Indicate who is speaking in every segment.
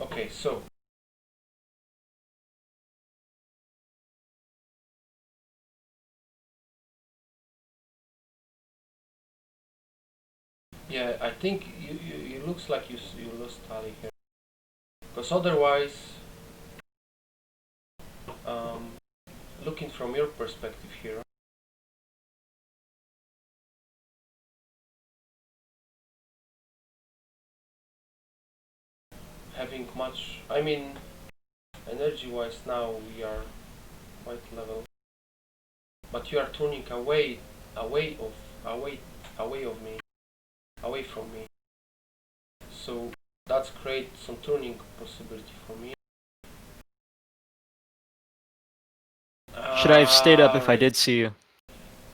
Speaker 1: Okay, so yeah, I think you looks like you lost Ali here, because otherwise, um, looking from your perspective here, having much, I mean, energy-wise now we are quite level, but you are turning away of, away, away of me, away from me. So that's create some turning possibility for me.
Speaker 2: Should I have stayed up if I
Speaker 1: Right.
Speaker 2: did see you?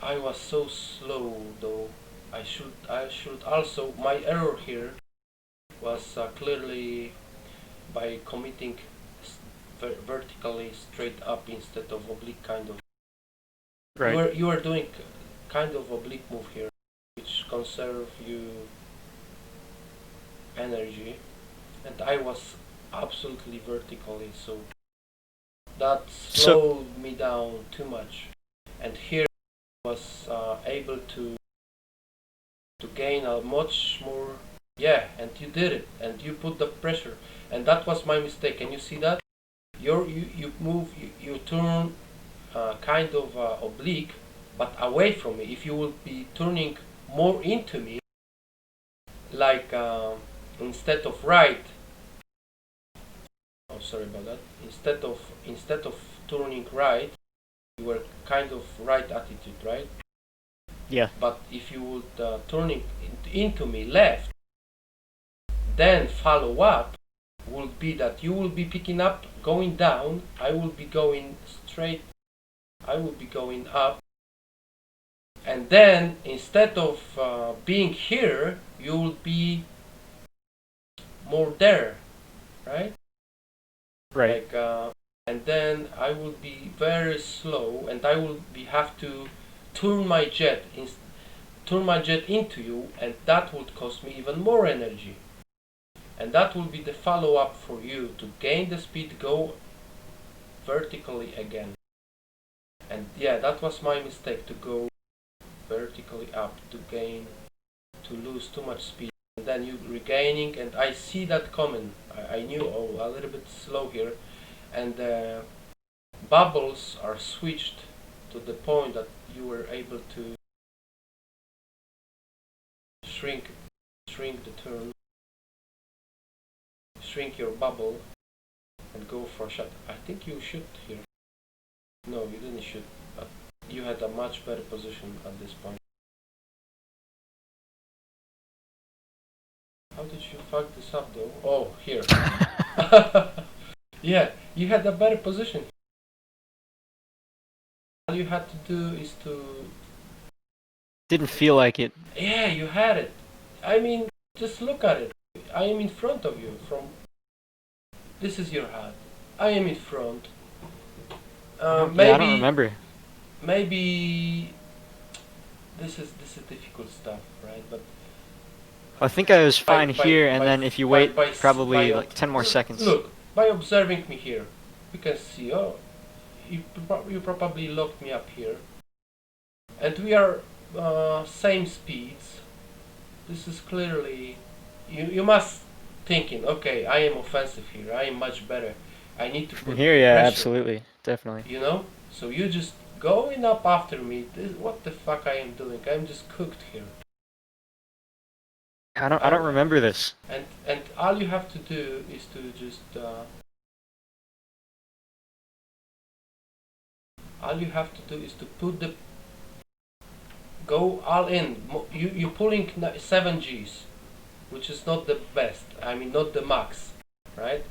Speaker 1: I was so slow though. I should also, my error here was clearly by committing vertically straight up instead of oblique kind of.
Speaker 2: Right.
Speaker 1: You are doing kind of oblique move here, which conserve you energy, and I was absolutely vertically, so that
Speaker 2: So,
Speaker 1: slowed me down too much. And here I was able to gain a much more. Yeah, and you did it, and you put the pressure, and that was my mistake. Can you see that? You move, you turn kind of oblique, but away from me. If you will be turning more into me, like instead of right, oh sorry about that. Instead of turning right, you were kind of right attitude, right?
Speaker 2: yeah.
Speaker 1: But if you would turning into me left, then follow up will be that you will be picking up, going down. I will be going straight. I will be going up, and then instead of being here, you will be more there, right?
Speaker 2: Right.
Speaker 1: Like, and then I will be very slow, and I will be have to turn my jet turn my jet into you, and that would cost me even more energy. And that will be the follow up for you to gain the speed, go vertically again. And yeah, that was my mistake, to go vertically up, to gain, to lose too much speed. And then you regaining, and I see that coming. I knew, oh, a little bit slow here. And bubbles are switched to the point that you were able to shrink, shrink the turn, shrink your bubble, and go for a shot. I think you shoot here. No, you didn't shoot. You had a much better position at this point. How did you fuck this up though? Oh, here. Yeah, you had a better position. All you had to do is to.
Speaker 2: Didn't feel like it.
Speaker 1: Yeah, you had it. I mean, just look at it. I am in front of you. From this is your hat. I am in front.
Speaker 2: Yeah, I don't
Speaker 1: Maybe,
Speaker 2: remember.
Speaker 1: maybe this is difficult stuff, right? But
Speaker 2: I think I was
Speaker 1: by
Speaker 2: fine
Speaker 1: by
Speaker 2: here, and
Speaker 1: by
Speaker 2: then if you
Speaker 1: by
Speaker 2: wait
Speaker 1: by
Speaker 2: probably
Speaker 1: by
Speaker 2: like 10 more seconds.
Speaker 1: look, by observing me here, you can see. Oh, you probably locked me up here, and we are same speeds. This is clearly you must thinking. Okay, I am offensive here. I am much better. I need to
Speaker 2: From
Speaker 1: put
Speaker 2: here, yeah,
Speaker 1: pressure.
Speaker 2: absolutely. Definitely.
Speaker 1: You know. So you just going up after me. What the fuck I am doing? I'm just cooked here.
Speaker 2: I don't
Speaker 1: Uh,
Speaker 2: remember this.
Speaker 1: and all you have to do is to just all you have to do is to put the go all in. You pulling 7 Gs, which is not the best. I mean, not the max, right?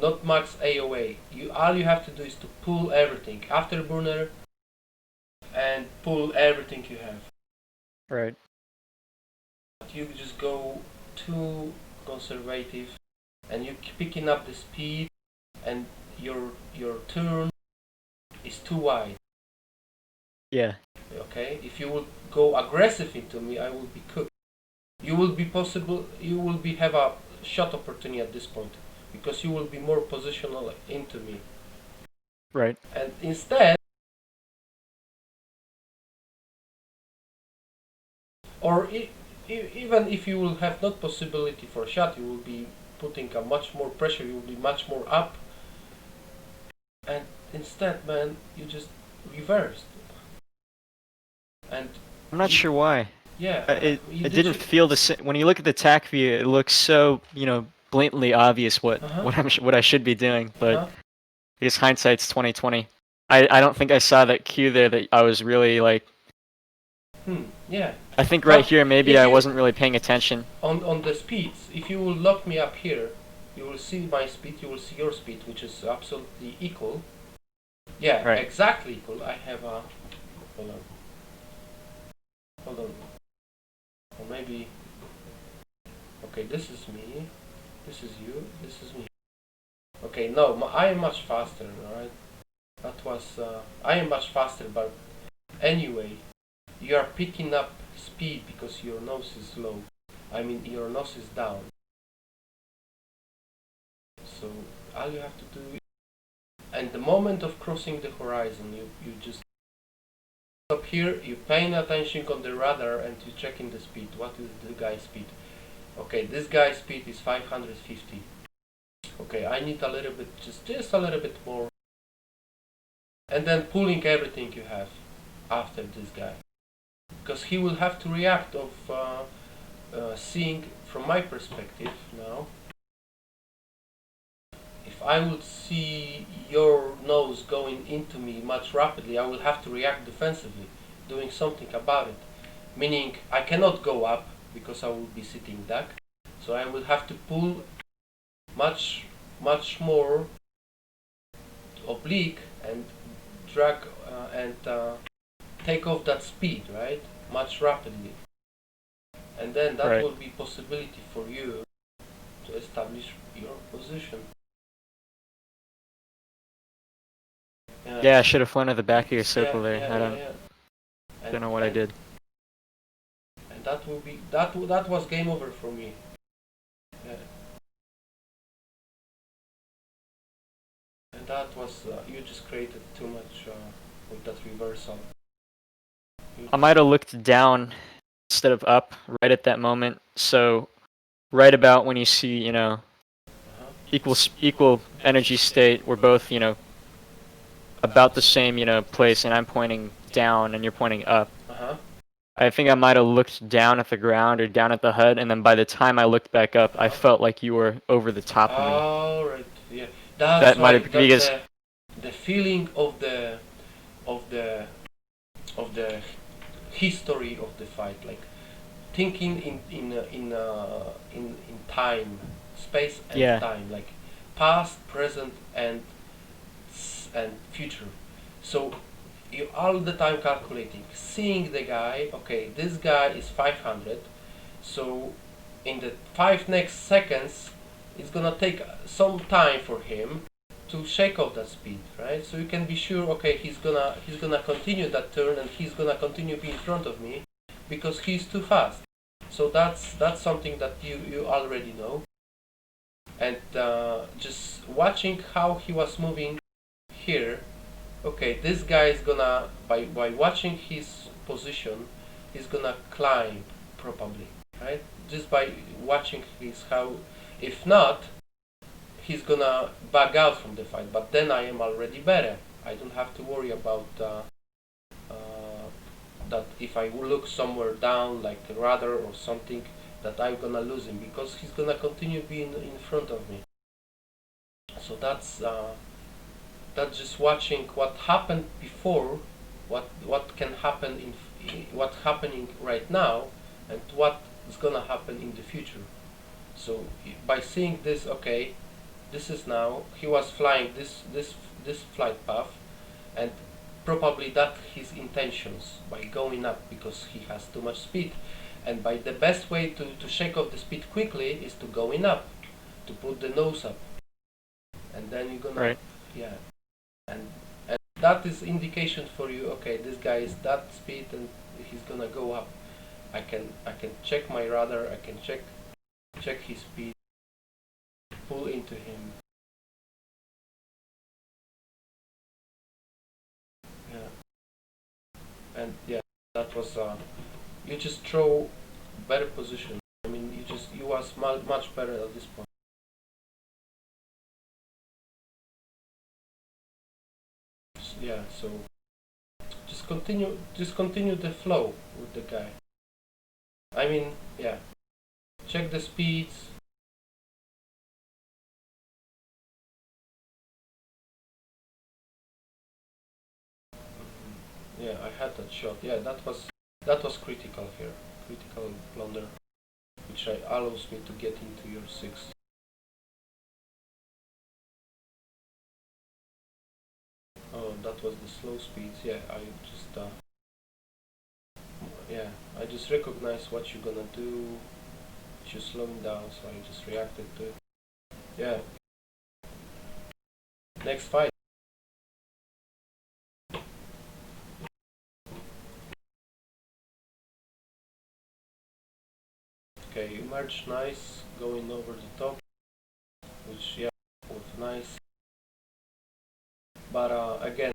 Speaker 1: Not max AOA. You all you have to do is to pull everything, afterburner, and pull everything you have.
Speaker 2: Right.
Speaker 1: You just go too conservative, and you picking up the speed, and your turn is too wide.
Speaker 2: Yeah.
Speaker 1: Okay, if you would go aggressive into me, I will be cooked. You will be have a shot opportunity at this point, because you will be more positional into me.
Speaker 2: Right.
Speaker 1: And instead, or even if you will have not possibility for a shot, you will be putting a much more pressure, you will be much more up, and instead, man, you just reversed. And
Speaker 2: I'm not sure why.
Speaker 1: yeah,
Speaker 2: It didn't feel the same. When you look at the Tacview, it looks so, blatantly obvious what what I should be doing. But I guess hindsight's 2020. I don't think I saw that cue there that I was really like.
Speaker 1: Yeah.
Speaker 2: I think right here maybe I wasn't really paying attention.
Speaker 1: On the speeds, if you will lock me up here, you will see my speed, you will see your speed, which is absolutely equal. Yeah,
Speaker 2: right.
Speaker 1: Exactly equal. I have a... Hold on. Hold on. Or maybe... Okay, this is me. This is you. This is me. Okay, no, I am much faster, right? That was... I am much faster, but anyway, you are picking up speed because your nose is low. I mean, your nose is down. So all you have to do is... And the moment of crossing the horizon, you just stop here, you paying attention on the radar and you checking the speed. What is the guy's speed? Okay, this guy's speed is 550. Okay, I need a little bit, just a little bit more. And then pulling everything you have after this guy. Because he will have to react of seeing from my perspective now. If I would see your nose going into me much rapidly, I will have to react defensively, doing something about it. Meaning I cannot go up because I will be sitting duck. So I will have to pull much more oblique and drag and take off that speed, right? Much rapidly. And then that will be possibility for you to establish your position.
Speaker 2: Yeah, I should have flown to the back of your circle there. I don't know what I did.
Speaker 1: And that will be that was game over for me. Yeah. And that was you just created too much with that reversal.
Speaker 2: I might have looked down instead of up right at that moment. So right about when you see, equal energy state, we're both, about the same, place, and I'm pointing down and you're pointing up. I think I might have looked down at the ground or down at the HUD, and then by the time I looked back up, I felt like you were over the top of me.
Speaker 1: Alright, yeah. That's why because the feeling of the history of the fight, like thinking in time, space and time, like past, present, and future. So you all the time calculating, seeing the guy. Okay, this guy is 500. So in the 5 next seconds, it's gonna take some time for him to shake off that speed, right? So you can be sure, okay, he's gonna continue that turn and he's gonna continue be in front of me because he's too fast. So that's something that you already know. And just watching how he was moving here, okay, this guy is gonna by watching his position, he's gonna climb probably, right? Just by watching his how. If not, he's gonna back out from the fight. But then I am already better. I don't have to worry about that if I look somewhere down, like the radar or something, that I'm gonna lose him because he's gonna continue being in front of me. So that's just watching what happened before, what can happen in what's happening right now, and what is gonna happen in the future. So by seeing this, okay, this is now he was flying this flight path, and probably that his intentions by going up because he has too much speed, and by the best way to shake off the speed quickly is to going up, to put the nose up, and then you're gonna yeah, and that is indication for you. Okay, this guy is that speed and he's gonna go up. I can check my radar. I can check his speed, pull into him. Yeah. And yeah, that was you just throw better position. I mean, you was much better at this point. Yeah, so just continue the flow with the guy. I mean, yeah, check the speeds. Yeah, I had that shot. Yeah, that was critical here, critical blunder, which allows me to get into your six. Oh, that was the slow speeds. Yeah, yeah, I just recognize what you're gonna do. You're slowing down, so I just reacted to it. Yeah. Next fight. Okay, you merge nice, going over the top, which yeah, was nice. But again,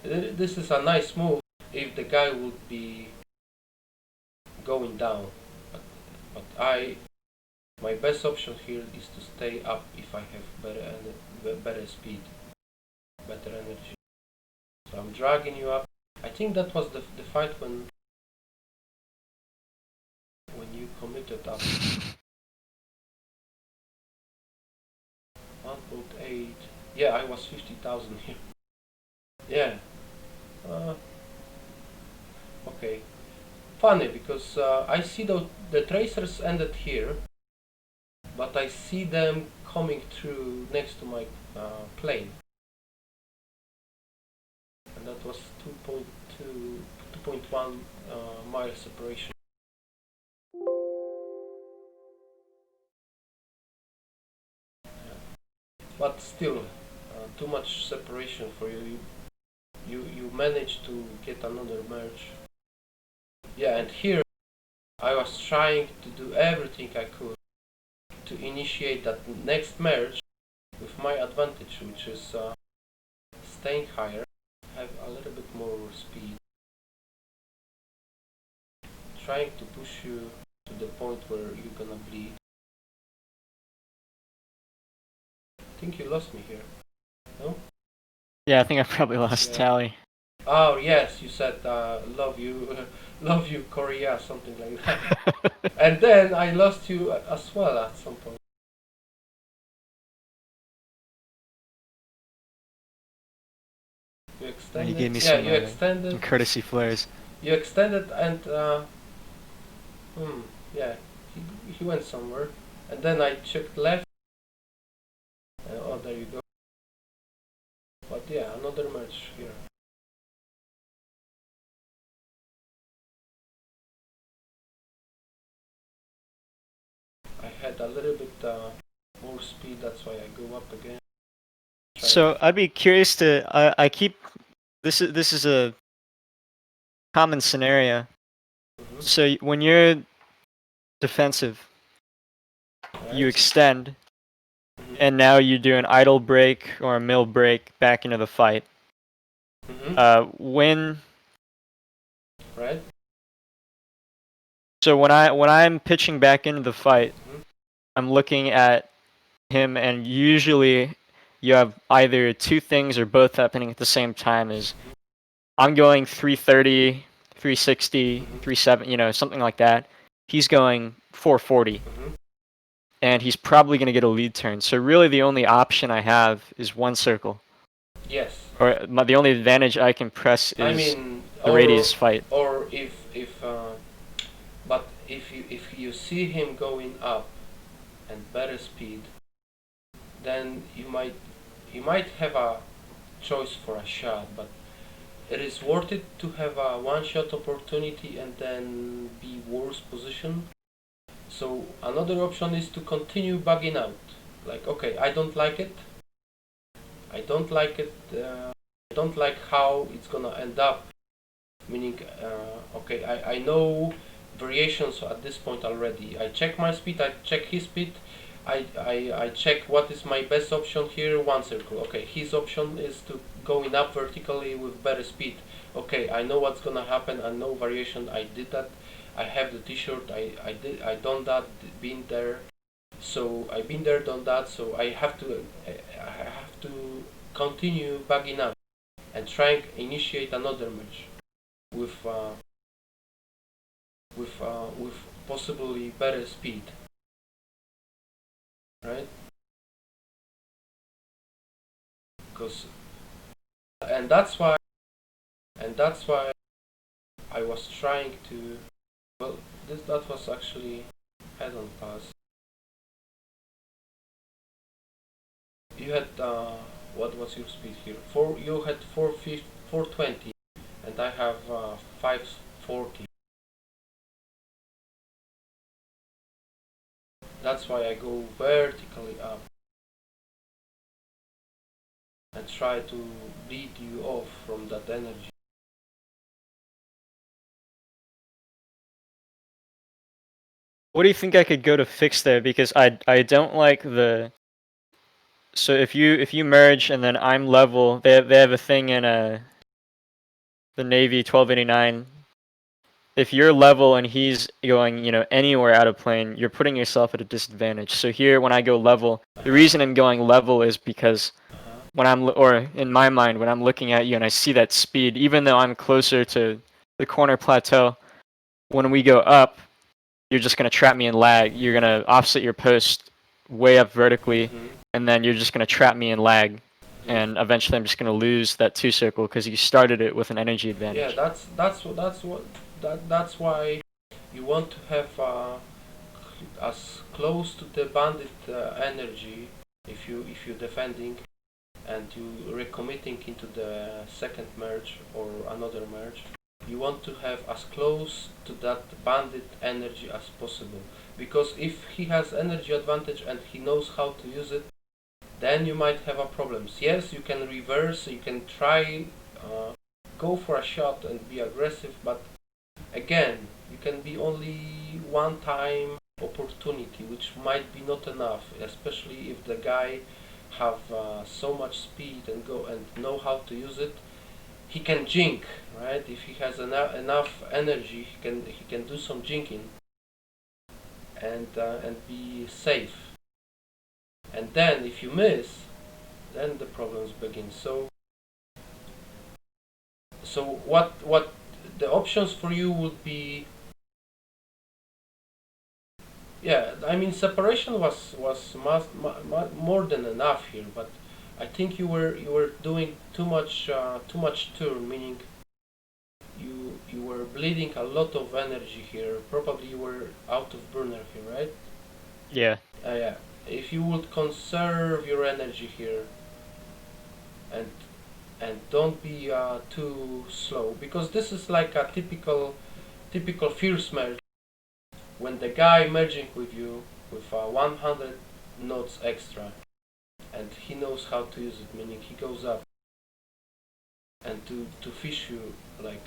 Speaker 1: this is a nice move if the guy would be going down. But my best option here is to stay up if I have better speed, better energy. So I'm dragging you up. I think that was the fight when you committed up. 1.8. Yeah, I was 50,000 here. Yeah. Uh, okay. Funny because I see the tracers ended here, but I see them coming through next to my plane. And that was 2.1 mile separation. Yeah. But still, too much separation for you. You managed to get another merge. Yeah, and here I was trying to do everything I could to initiate that next merge with my advantage, which is staying higher, have a little bit more speed, trying to push you to the point where you're gonna bleed. I think you lost me here, no?
Speaker 2: Yeah, I think I probably lost tally.
Speaker 1: Oh yes, you said love you, love you Korea, something like that. And then I lost you as well at some point. You extended.
Speaker 2: You gave me
Speaker 1: yeah,
Speaker 2: some,
Speaker 1: you extended.
Speaker 2: courtesy flares.
Speaker 1: You extended and yeah, he went somewhere. And then I checked left. Oh, there you go. But yeah, another match here. I had a little bit more speed, that's why I go up again.
Speaker 2: So I'd be curious to. I keep. This is a common scenario.
Speaker 1: Mm-hmm.
Speaker 2: So when you're defensive,
Speaker 1: Right.
Speaker 2: you extend,
Speaker 1: Mm-hmm.
Speaker 2: and now you do an idle break or a mill break back into the fight.
Speaker 1: Mm-hmm.
Speaker 2: When.
Speaker 1: Right.
Speaker 2: So when I'm pitching back into the fight,
Speaker 1: Mm-hmm.
Speaker 2: I'm looking at him, and usually you have either two things or both happening at the same time. Is I'm going 330, 360, 370, something like that. He's going 440, and he's probably going to get a lead turn. So really, the only option I have is one circle.
Speaker 1: Yes.
Speaker 2: Or the only advantage I can press is the radius fight.
Speaker 1: Or but if you see him going up and better speed, then you might have a choice for a shot, but it is worth it to have a one-shot opportunity and then be worse position. So another option is to continue bugging out. Like, okay, I don't like it. I don't like it. I don't like how it's gonna end up. Meaning, okay, I know variations at this point already. I check my speed, I check his speed. I check what is my best option here. One circle. Okay, his option is to going up vertically with better speed. Okay, I know what's gonna happen. I know variation. I did that. I have the T-shirt. I done that. Been there. So I've been there, done that. So I have to continue bagging up and trying initiate another match with with possibly better speed, right? Because and that's why and that's why I was trying to. Well, that was actually head-on pass. You had what was your speed here? You had 420, and I have 540. That's why I go vertically up and try to bleed you off from that energy.
Speaker 2: What do you think I could go to fix there? Because I don't like the. So if you merge and then I'm level, they have a thing in the Navy 1289. If you're level and he's going, anywhere out of plane, you're putting yourself at a disadvantage. So here, when I go level, the reason I'm going level is because when or in my mind, when I'm looking at you and I see that speed, even though I'm closer to the corner plateau, when we go up, you're just gonna trap me in lag. You're gonna offset your post way up vertically, and then you're just gonna trap me in lag. And eventually, I'm just gonna lose that 2 circle because you started it with an energy advantage.
Speaker 1: Yeah, that's why you want to have as close to the bandit energy if you're defending and you recommitting into the second merge or another merge. You want to have as close to that bandit energy as possible, because if he has energy advantage and he knows how to use it, then you might have a problems. Yes, you can reverse, you can try go for a shot and be aggressive, but again, you can be only one time opportunity, which might be not enough, especially if the guy have so much speed and go and know how to use it. He can jink, right? If he has enough energy, he can do some jinking and be safe. And then if you miss, then the problems begin. So what the options for you would be? Yeah, I mean separation was more than enough here, but I think you were doing too much turn, meaning you were bleeding a lot of energy here. Probably you were out of burner here, right?
Speaker 2: Yeah.
Speaker 1: Yeah. If you would conserve your energy here and don't be too slow, because this is like a typical fierce merge when the guy merging with you with 100 knots extra and he knows how to use it, meaning he goes up and to fish you, like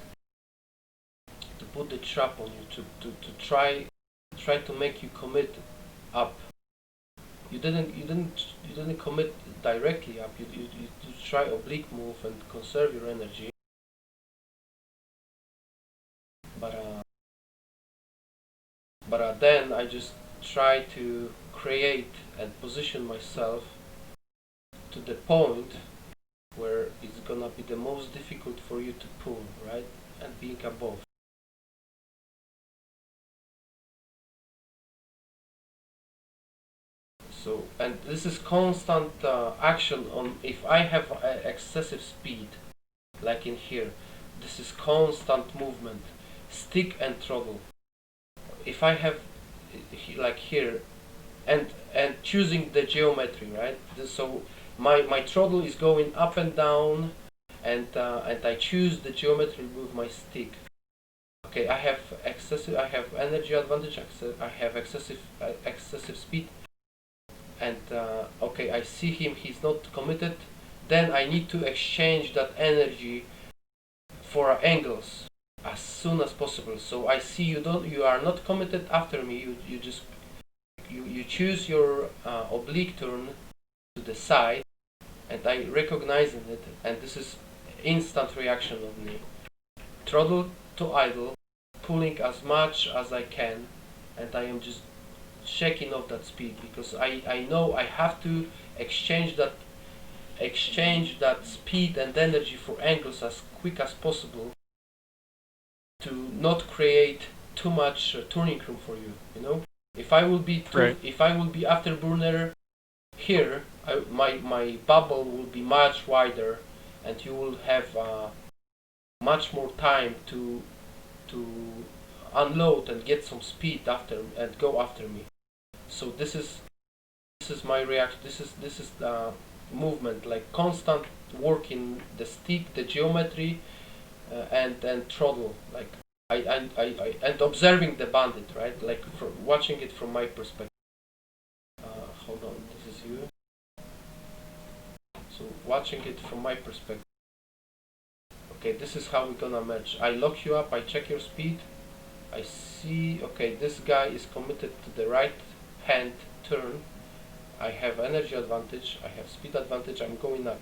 Speaker 1: to put the trap on you, to try to make you commit up. You didn't commit directly up. You try oblique move and conserve your energy, but then I just try to create and position myself to the point where it's gonna be the most difficult for you to pull, right? And being above. So, and this is constant action on, if I have excessive speed, like in here, this is constant movement, stick and throttle. If I have, like here, and choosing the geometry, right? So my throttle is going up and down, and I choose the geometry with my stick. Okay, I have energy advantage. I have excessive speed, and okay, I see him. He's not committed. Then I need to exchange that energy for angles as soon as possible. So I see you are not committed after me. you choose your oblique turn to the side, and I recognizing it, and this is instant reaction of me. Throttle to idle, pulling as much as I can, and I am just shaking off that speed because I know I have to exchange that speed and energy for angles as quick as possible to not create too much turning room for you. You know, if I will be afterburner here, my bubble will be much wider, and you will have much more time to unload and get some speed after and go after me. So this is my reaction. This is the movement, like constant work in the stick, the geometry, and throttle, like I and observing the bandit, right? Like from watching it from my perspective. Hold on, this is you. So watching it from my perspective. Okay, this is how we're gonna merge. I lock you up. I check your speed. I see. Okay, this guy is committed to the right hand turn. I have energy advantage. I have speed advantage. I'm going up.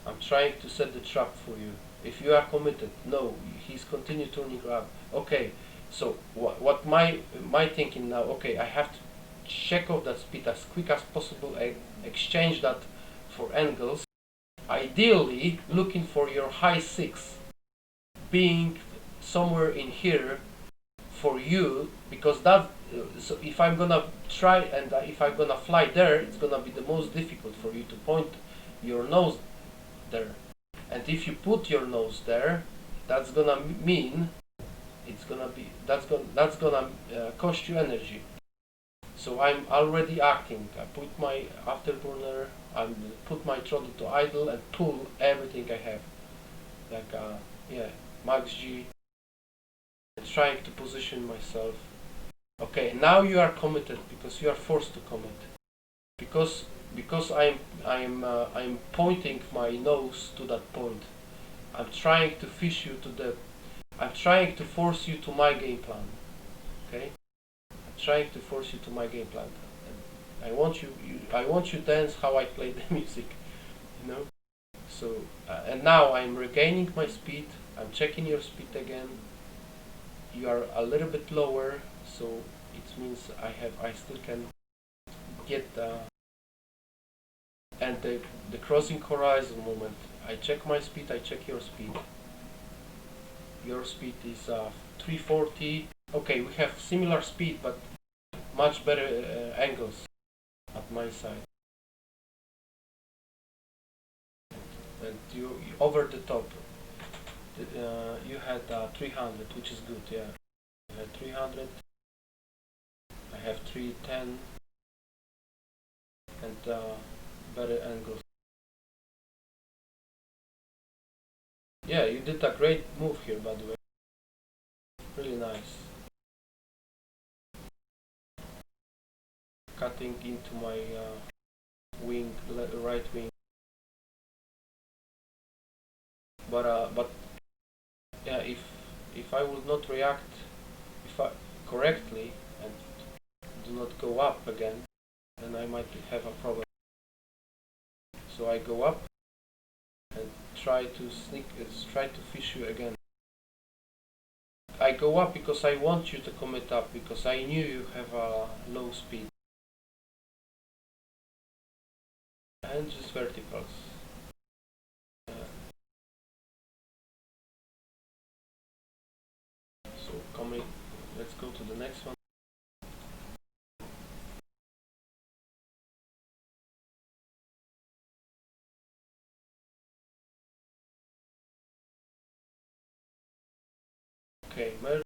Speaker 1: I'm trying to set the trap for you. If you are committed, no, he's continue turning up. Okay, so what my thinking now? Okay, I have to check off that speed as quick as possible. Exchange that for angles. Ideally, looking for your high six, being somewhere in here for you, because that. So if I'm gonna try and if I'm gonna fly there, it's gonna be the most difficult for you to point your nose there. And if you put your nose there, that's gonna mean that's gonna cost you energy. So I'm already acting. I put my afterburner, I put my throttle to idle and pull everything I have, like max G. Trying to position myself. Okay, now you are committed because you are forced to commit. Because I'm pointing my nose to that point. I'm trying to fish you to the. I'm trying to force you to my game plan. Okay, I'm trying to force you to my game plan. And I want you dance how I play the music. You know. So and now I'm regaining my speed. I'm checking your speed again. You are a little bit lower, so it means I still can get and the crossing horizon moment. I check my speed, I check your speed. Your speed is 340. Okay, we have similar speed, but much better angles at my side. And you over the top. You had 300, which is good. Yeah, you had 300. I have 310 and better angles. Yeah, you did a great move here, by the way. Really nice. Cutting into my wing, right wing. But yeah, if I would not react, correctly and do not go up again, then I might have a problem. So I go up and try to fish you again. I go up because I want you to commit up, because I knew you have a low speed. And just verticals. So let's go to the next one. Okay, merge.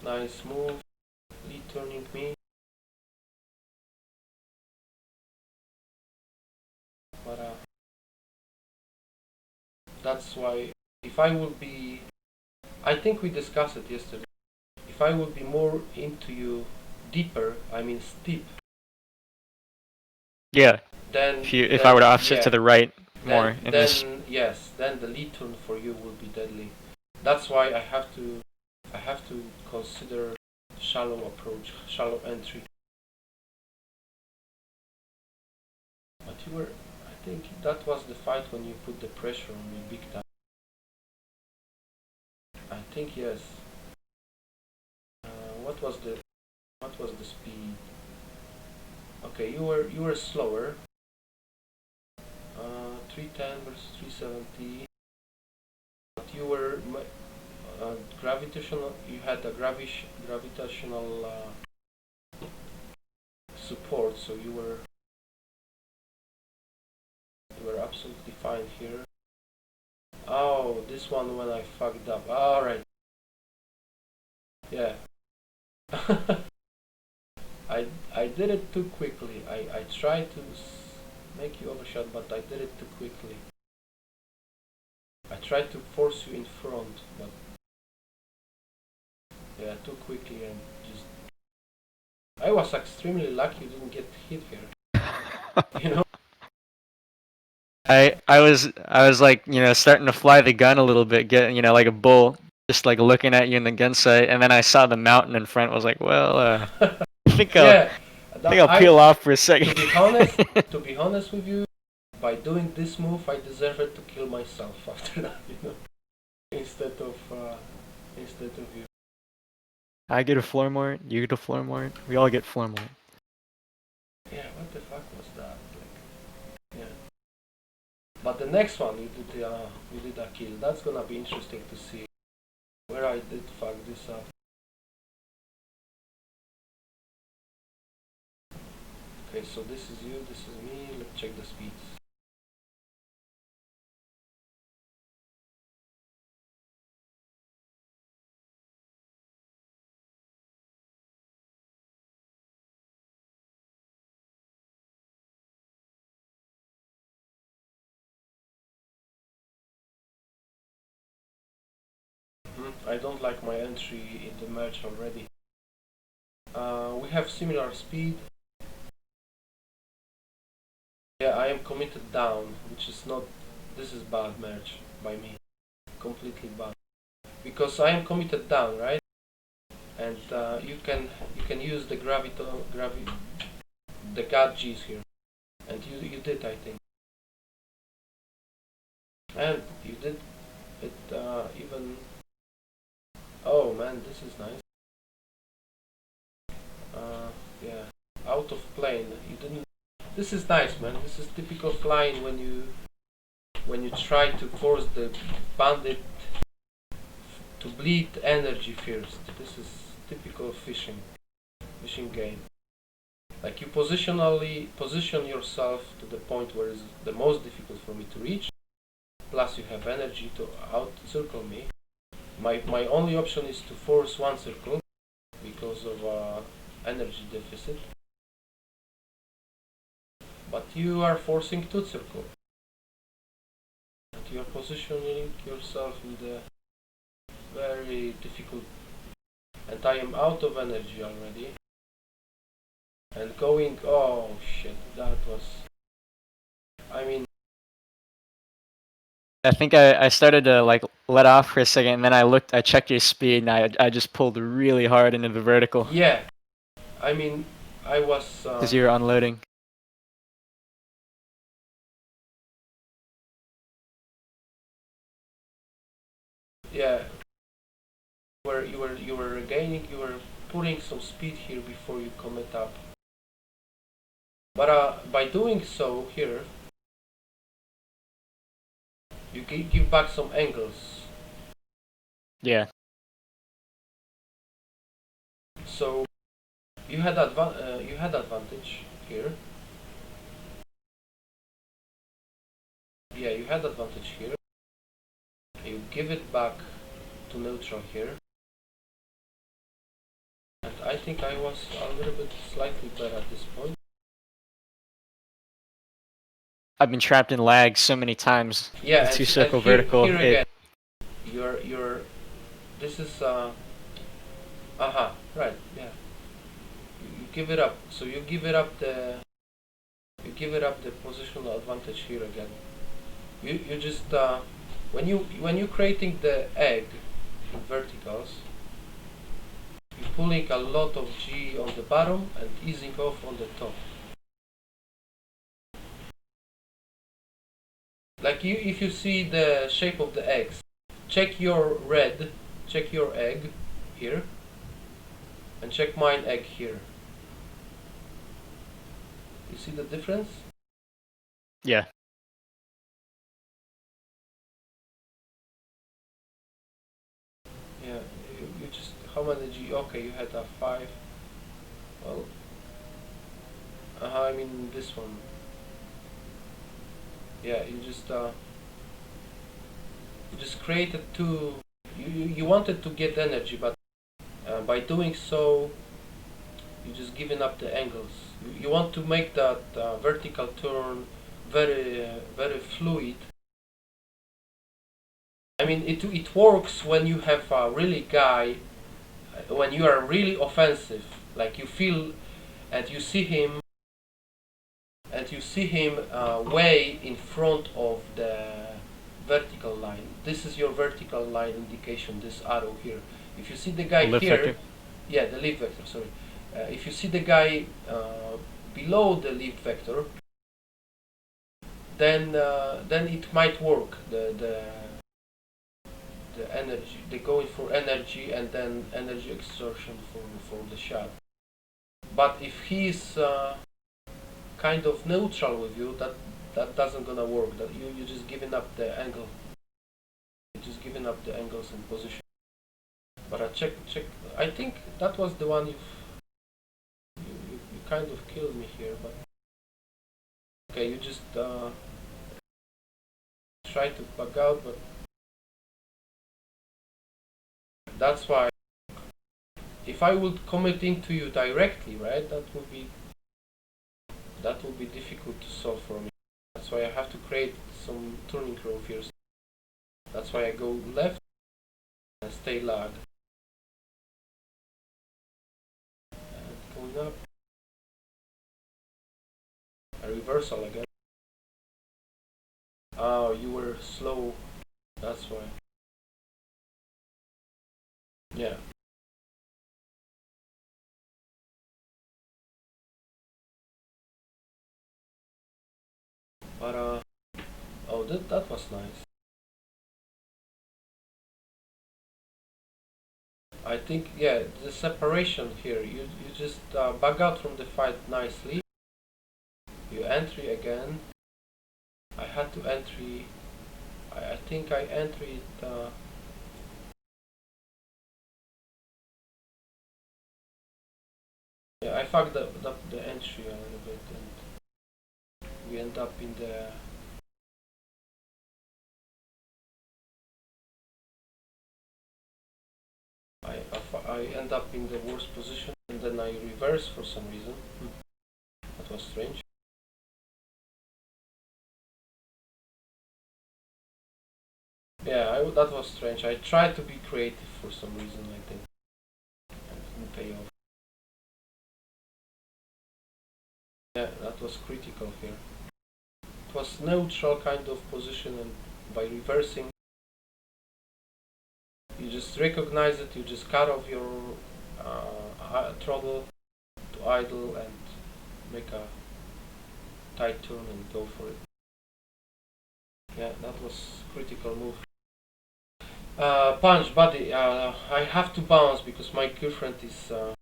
Speaker 1: Nice move. Lead turning me. But that's why if I will be, I think we discussed it yesterday. If I would be more into you deeper, I mean steep.
Speaker 2: Yeah.
Speaker 1: Then
Speaker 2: If I were to offset to the right. more in this.
Speaker 1: Then yes, then the lead turn for you will be deadly. That's why I have to consider shallow approach, shallow entry. But you were, I think that was the fight when you put the pressure on me big time. I think yes. What was the speed? Okay, you were slower. 310 versus 370. But you were gravitational. You had a gravitational support, so you were absolutely fine here. Oh, this one when I fucked up. Alright. Yeah. I did it too quickly. I tried to make you overshot, but I did it too quickly. I tried to force you in front, but yeah, too quickly and just. I was extremely lucky you didn't get hit here. You know?
Speaker 2: I was like, starting to fly the gun a little bit, get like a bull, just like looking at you in the gun sight, and then I saw the mountain in front. Was like, well, I think
Speaker 1: Yeah.
Speaker 2: I'll peel off for a second.
Speaker 1: To be honest with you, by doing this move, I deserved to kill myself after that, instead of you.
Speaker 2: I get a floor mort, you get a floor mort, we all get floor mort.
Speaker 1: Yeah, what the fuck was that? Like, yeah. But the next one you did a kill. That's gonna be interesting to see where I did fuck this up. Okay, so this is you, this is me. Let's check the speeds. I don't like my entry in the merge already. We have similar speed. Yeah, I am committed down, which is not. This is bad merge by me, completely bad. Because I am committed down, right? And you can use the the God G's here, and you did, I think, and you did it even. Oh man, this is nice. Yeah, out of plane. You didn't. This is nice, man. This is typical flying when you try to force the bandit to bleed energy first. This is typical fishing game. Like you position yourself to the point where it's the most difficult for me to reach. Plus you have energy to out circle me. My only option is to force one circle because of energy deficit. But you are forcing two circle. And you are positioning yourself in the very difficult. And I am out of energy already. And going, oh shit, that was. I mean.
Speaker 2: I think I started to like let off for a second, and then I checked your speed, and I just pulled really hard into the vertical.
Speaker 1: Yeah, I mean, I was.
Speaker 2: Because you were unloading.
Speaker 1: Yeah, you were regaining, you were putting some speed here before you commit up. But by doing so here, you give back some angles.
Speaker 2: Yeah.
Speaker 1: So you had advantage here. Yeah, you had advantage here. You give it back to neutral here. And I think I was a little bit slightly better at this point.
Speaker 2: I've been trapped in lag so many times.
Speaker 1: Yeah,
Speaker 2: two circle
Speaker 1: here,
Speaker 2: vertical.
Speaker 1: Here again, you're. This is right. Yeah. You give it up. So you give it up the positional advantage here again. You just when you creating the egg in verticals, you're pulling a lot of G on the bottom and easing off on the top. Like if you see the shape of the eggs, check your egg here, and check mine egg here. You see the difference?
Speaker 2: Yeah.
Speaker 1: Yeah, you just, how many G? Okay, you had a 5. Well, I mean this one. Yeah, you just created two. You wanted to get energy, but by doing so, you just giving up the angles. You want to make that vertical turn very fluid. I mean, it works when you have a really guy, when you are really offensive, like you feel and you see him way in front of the vertical line. This is your vertical line indication, this arrow here. If you see the guy
Speaker 2: Lift
Speaker 1: here,
Speaker 2: vector?
Speaker 1: yeah, the lift vector, sorry. If you see the guy below the lift vector, then it might work. The energy, they going for energy and then energy exertion for the shot. But if he's kind of neutral with you, that doesn't gonna work. That you just giving up the angle. You're just giving up the angles and position. But I check. I think that was the one you kind of killed me here. But okay, you just try to bug out, but that's why. If I would commit into you directly, right, that would be difficult to solve for me. That's why I have to create some turning curve here. That's why I go left and stay lag. And going up. A reversal again. Oh, you were slow. That's why. Yeah. But oh, that was nice. I think, yeah, the separation here. You just bug out from the fight nicely. You entry again. I had to entry. I think I entered. Yeah, I fucked up the entry a little bit, and we end up in the. I end up in the worst position, and then I reverse for some reason. That was strange. Yeah, that was strange. I tried to be creative for some reason, I think, and it didn't pay off. Yeah, that was critical here. It was neutral kind of position, and by reversing, you just recognize it. You just cut off your throttle to idle and make a tight turn and go for it. Yeah, that was critical move. Punch, buddy. I have to bounce because my girlfriend is